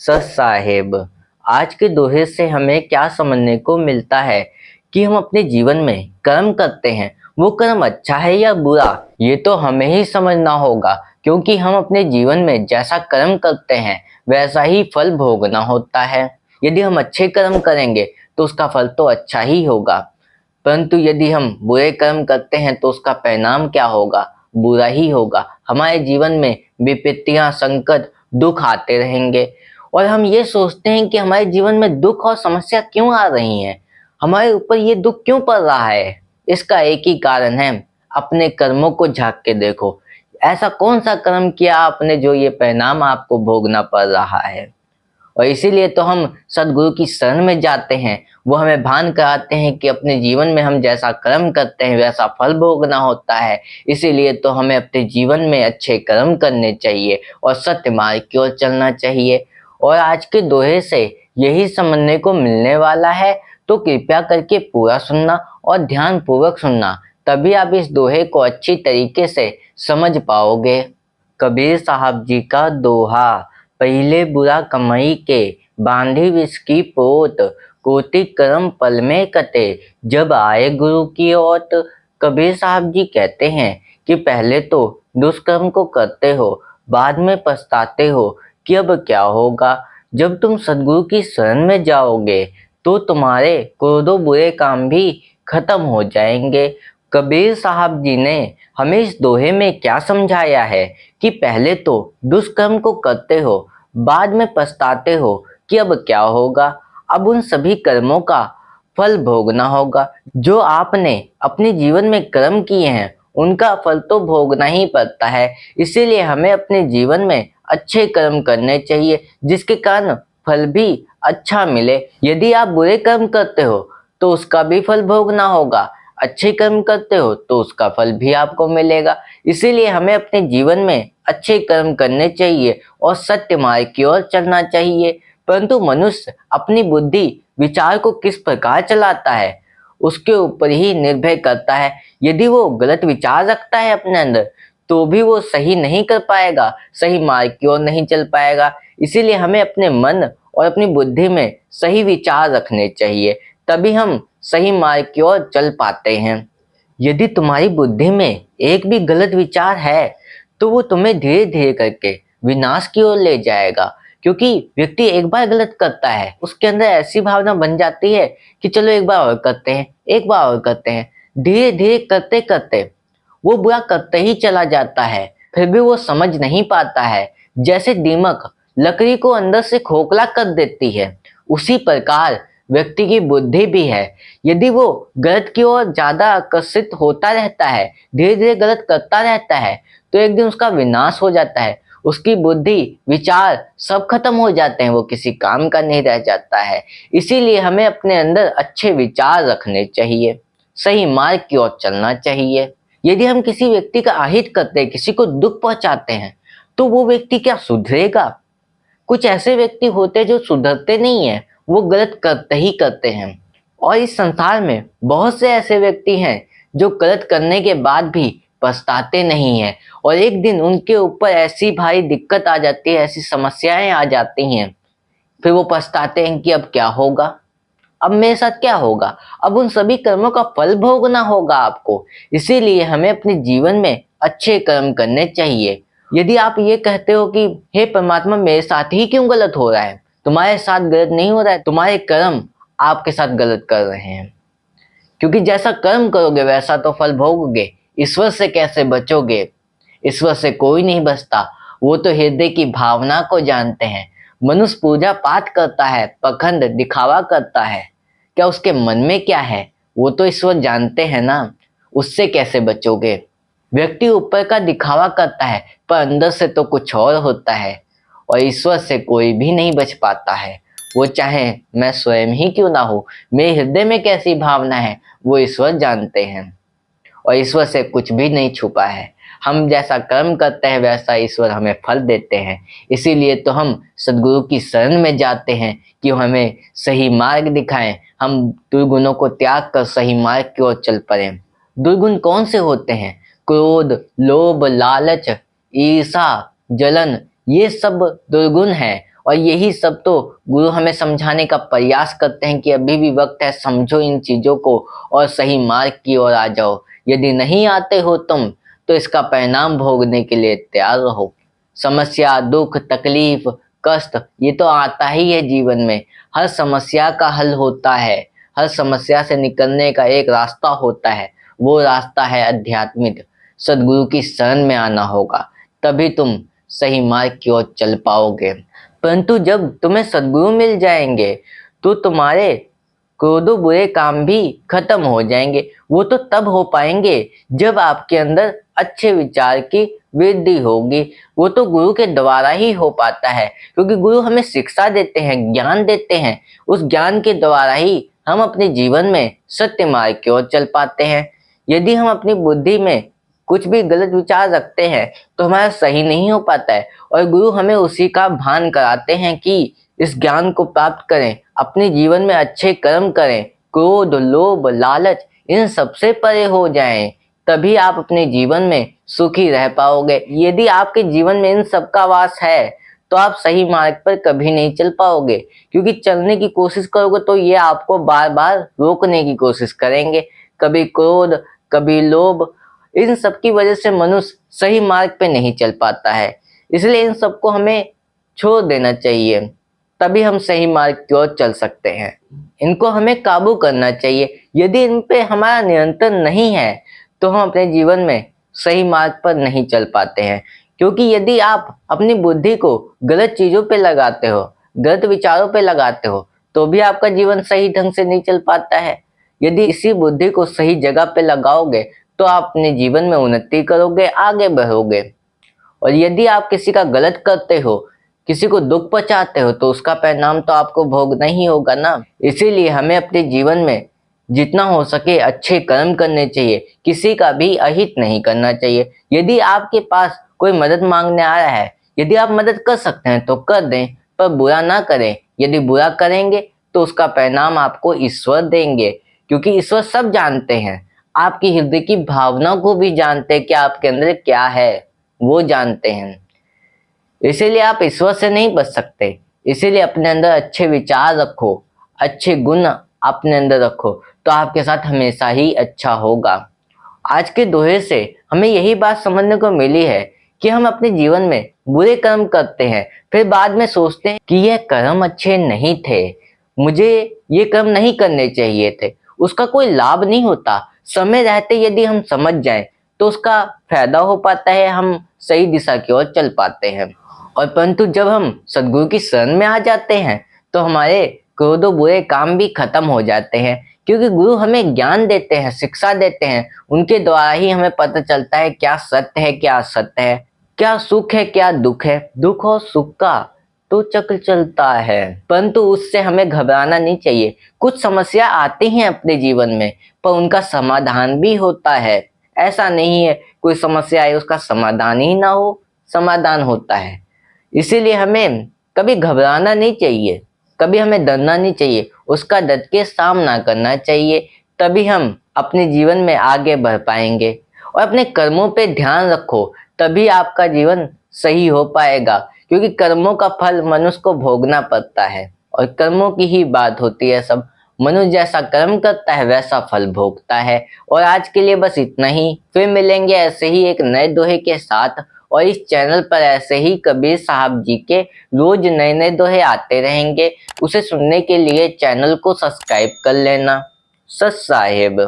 सच साहेब, आज के दोहे से हमें क्या समझने को मिलता है कि हम अपने जीवन में कर्म करते हैं, वो कर्म अच्छा है या बुरा, ये तो हमें ही समझना होगा। क्योंकि हम अपने जीवन में जैसा कर्म करते हैं वैसा ही फल भोगना होता है। यदि हम अच्छे कर्म करेंगे तो उसका फल तो अच्छा ही होगा, परंतु यदि हम बुरे कर्म करते हैं तो उसका परिणाम क्या होगा? बुरा ही होगा। हमारे जीवन में विपत्तियां, संकट, दुख आते रहेंगे और हम ये सोचते हैं कि हमारे जीवन में दुख और समस्या क्यों आ रही हैं, हमारे ऊपर ये दुख क्यों पड़ रहा है। इसका एक ही कारण है, अपने कर्मों को झांक के देखो। ऐसा कौन सा कर्म किया आपने जो ये परिणाम आपको भोगना पड़ रहा है। और इसीलिए तो हम सदगुरु की शरण में जाते हैं। वो हमें भान कराते हैं कि अपने जीवन में हम जैसा कर्म करते हैं वैसा फल भोगना होता है। इसीलिए तो हमें अपने जीवन में अच्छे कर्म करने चाहिए और सत्य मार्ग की ओर चलना चाहिए। और आज के दोहे से यही समझने को मिलने वाला है, तो कृपया करके पूरा सुनना और ध्यान पूर्वक सुनना, तभी आप इस दोहे को अच्छी तरीके से समझ पाओगे। कबीर साहब जी का दोहा, पहिले बुरा कमाई के बांधी विष की पोत, कोटि कर्म पल में कटे जब आए गुरु की ओट। कबीर साहब जी कहते हैं कि पहले तो दुष्कर्म को करते हो, बाद में पछताते हो कि अब क्या होगा। जब तुम सदगुरु की शरण में जाओगे तो तुम्हारे करोड़ों बुरे काम भी खत्म हो जाएंगे। कबीर साहब जी ने हमें इस दोहे में क्या समझाया है कि पहले तो दुष्कर्म को करते हो, बाद में पछताते हो कि अब क्या होगा। अब उन सभी कर्मों का फल भोगना होगा। जो आपने अपने जीवन में कर्म किए हैं उनका फल तो भोगना ही पड़ता है। इसीलिए हमें अपने जीवन में अच्छे कर्म करने चाहिए जिसके कारण फल भी अच्छा मिले। यदि आप बुरे कर्म करते हो तो उसका भी फल भोगना होगा, अच्छे कर्म करते हो तो उसका फल भी आपको मिलेगा। इसीलिए हमें अपने जीवन में अच्छे कर्म करने चाहिए और सत्य मार्ग की ओर चलना चाहिए। परंतु मनुष्य अपनी बुद्धि विचार को किस प्रकार चलाता है उसके ऊपर ही निर्भर करता है। यदि वो गलत विचार रखता है अपने अंदर तो भी वो सही नहीं कर पाएगा, सही मार्ग की ओर नहीं चल पाएगा। इसीलिए हमें अपने मन और अपनी बुद्धि में सही विचार रखने चाहिए, तभी हम सही मार्ग की ओर चल पाते हैं। यदि तुम्हारी बुद्धि में एक भी गलत विचार है तो वो तुम्हें धीरे धीरे करके विनाश की ओर ले जाएगा। क्योंकि व्यक्ति एक बार गलत करता है, उसके अंदर ऐसी भावना बन जाती है कि चलो एक बार और करते हैं, एक बार और करते हैं। धीरे धीरे करते करते वो बुरा करते ही चला जाता है, फिर भी वो समझ नहीं पाता है। जैसे दीमक लकड़ी को अंदर से खोखला कर देती है, उसी प्रकार व्यक्ति की बुद्धि भी है। यदि वो गलत की ओर ज्यादा आकर्षित होता रहता है, धीरे धीरे गलत करता रहता है, तो एक दिन उसका विनाश हो जाता है। उसकी बुद्धि, विचार सब खत्म हो जाते हैं, वो किसी काम का नहीं रह जाता है। इसीलिए हमें अपने अंदर अच्छे विचार रखने चाहिए, सही मार्ग की ओर चलना चाहिए। यदि हम किसी व्यक्ति का अहित करते हैं, किसी को दुख पहुंचाते हैं, तो वो व्यक्ति क्या सुधरेगा? कुछ ऐसे व्यक्ति होते हैं जो सुधरते नहीं है, वो गलत करते ही करते हैं। और इस संसार में बहुत से ऐसे व्यक्ति हैं जो गलत करने के बाद भी पछताते नहीं हैं, और एक दिन उनके ऊपर ऐसी भारी दिक्कत आ जाती है, ऐसी समस्याएं आ जाती हैं, फिर वो पछताते हैं कि अब क्या होगा, अब मेरे साथ क्या होगा। अब उन सभी कर्मों का फल भोगना होगा आपको। इसीलिए हमें अपने जीवन में अच्छे कर्म करने चाहिए। यदि आप ये कहते हो कि हे परमात्मा, मेरे साथ ही क्यों गलत हो रहा है, तुम्हारे साथ गलत नहीं हो रहा है, तुम्हारे कर्म आपके साथ गलत कर रहे हैं। क्योंकि जैसा कर्म करोगे वैसा तो फल भोगोगे। ईश्वर से कैसे बचोगे? ईश्वर से कोई नहीं बचता, वो तो हृदय की भावना को जानते हैं। मनुष्य पूजा पाठ करता है, पखंड दिखावा करता है, क्या उसके मन में क्या है वो तो ईश्वर जानते हैं ना। उससे कैसे बचोगे? व्यक्ति ऊपर का दिखावा करता है पर अंदर से तो कुछ और होता है, और ईश्वर से कोई भी नहीं बच पाता है। वो चाहे मैं स्वयं ही क्यों ना हो, मेरे हृदय में कैसी भावना है वो ईश्वर जानते हैं, और ईश्वर से कुछ भी नहीं छुपा है। हम जैसा कर्म करते हैं वैसा ईश्वर हमें फल देते हैं। इसीलिए तो हम सदगुरु की शरण में जाते हैं कि वो हमें सही मार्ग दिखाएं, हम दुर्गुणों को त्याग कर सही मार्ग की ओर चल पड़े। दुर्गुण कौन से होते हैं? क्रोध, लोभ, लालच, ईर्षा, जलन, ये सब दुर्गुण हैं। और यही सब तो गुरु हमें समझाने का प्रयास करते हैं कि अभी भी वक्त है, समझो इन चीजों को और सही मार्ग की ओर आ जाओ। यदि नहीं आते हो तुम तो इसका परिणाम भोगने के लिए तैयार रहो। समस्या, दुख, तकलीफ, कष्ट ये तो आता ही है जीवन में। हर समस्या का हल होता है, हर समस्या से निकलने का एक रास्ता होता है। वो रास्ता है आध्यात्मिक। सदगुरु की शरण में आना होगा, तभी तुम सही मार्ग की ओर चल पाओगे। परंतु जब तुम्हें सदगुरु मिल जाएंगे तो तुम्हारे क्रोधों बुरे काम भी खत्म हो जाएंगे। वो तो तब हो पाएंगे जब आपके अंदर अच्छे विचार की वृद्धि होगी। वो तो गुरु के द्वारा ही हो पाता है, क्योंकि गुरु हमें शिक्षा देते हैं, ज्ञान देते हैं। उस ज्ञान के द्वारा ही हम अपने जीवन में सत्य मार्ग की ओर चल पाते हैं। यदि हम अपनी बुद्धि में कुछ भी गलत विचार रखते हैं तो हमारा सही नहीं हो पाता है, और गुरु हमें उसी का भान कराते हैं कि इस ज्ञान को प्राप्त करें, अपने जीवन में अच्छे कर्म करें, क्रोध, लोभ, लालच इन सबसे परे हो जाएं, तभी आप अपने जीवन में सुखी रह पाओगे। यदि आपके जीवन में इन सब का वास है तो आप सही मार्ग पर कभी नहीं चल पाओगे, क्योंकि चलने की कोशिश करोगे तो ये आपको बार बार रोकने की कोशिश करेंगे। कभी क्रोध, कभी लोभ, इन सब की वजह से मनुष्य सही मार्ग पे नहीं चल पाता है। इसलिए इन सबको हमें छोड़ देना चाहिए, तभी हम सही मार्ग की ओर चल सकते हैं। इनको हमें काबू करना चाहिए। यदि इन पे हमारा नियंत्रण नहीं है तो हम अपने जीवन में सही मार्ग पर नहीं चल पाते हैं। क्योंकि यदि आप अपनी बुद्धि को गलत चीजों पे लगाते हो, गलत विचारों पे लगाते हो, तो भी आपका जीवन सही ढंग से नहीं चल पाता है। यदि इसी बुद्धि को सही जगह पे लगाओगे तो आप अपने जीवन में उन्नति करोगे, आगे बढ़ोगे। और यदि आप किसी का गलत करते हो, किसी को दुख पहुंचाते हो, तो उसका परिणाम तो आपको भोगना ही होगा ना। इसीलिए हमें अपने जीवन में जितना हो सके अच्छे कर्म करने चाहिए, किसी का भी अहित नहीं करना चाहिए। यदि आपके पास कोई मदद मांगने आ रहा है, यदि आप मदद कर सकते हैं तो कर दें, पर बुरा ना करें। यदि बुरा करेंगे तो उसका परिणाम आपको ईश्वर देंगे, क्योंकि ईश्वर सब जानते हैं, आपकी हृदय की भावना को भी जानते हैं कि आपके अंदर क्या है, वो जानते हैं। इसीलिए आप ईश्वर से नहीं बच सकते। इसीलिए अपने अंदर अच्छे विचार रखो, अच्छे गुण अपने अंदर रखो, तो आपके साथ हमेशा ही अच्छा होगा। आज के दोहे से हमें यही बात समझने को मिली है कि हम अपने जीवन में बुरे कर्म करते हैं, फिर बाद में सोचते हैं कि यह कर्म अच्छे नहीं थे, मुझे ये कर्म नहीं करने चाहिए थे। उसका कोई लाभ नहीं होता। समय रहते यदि हम समझ जाएं तो उसका फायदा हो पाता है, हम सही दिशा की ओर चल पाते हैं। और परंतु जब हम सदगुरु की शरण में आ जाते हैं तो हमारे क्रोधों बुरे काम भी खत्म हो जाते हैं, क्योंकि गुरु हमें ज्ञान देते हैं, शिक्षा देते हैं। उनके द्वारा ही हमें पता चलता है क्या सत्य है, क्या असत्य है, क्या सुख है, क्या दुख है। दुख और सुख का तो चक्र चलता है, परंतु उससे हमें घबराना नहीं चाहिए। कुछ समस्या आती हैं अपने जीवन में, पर उनका समाधान भी होता है। ऐसा नहीं है कोई समस्या आए उसका समाधान ही ना हो, समाधान होता है। इसीलिए हमें कभी घबराना नहीं चाहिए, कभी हमें डरना नहीं चाहिए, उसका डट के सामना करना चाहिए, तभी हम अपने जीवन में आगे बढ़ पाएंगे। और अपने कर्मों पे ध्यान रखो, तभी आपका जीवन सही हो पाएगा, क्योंकि कर्मों का फल मनुष्य को भोगना पड़ता है, और कर्मों की ही बात होती है सब। मनुष्य जैसा कर्म करता है वैसा फल भोगता है। और आज के लिए बस इतना ही, फिर मिलेंगे ऐसे ही एक नए दोहे के साथ। और इस चैनल पर ऐसे ही कबीर साहब जी के रोज नए नए दोहे आते रहेंगे। उसे सुनने के लिए चैनल को सब्सक्राइब कर लेना। सत साहिब।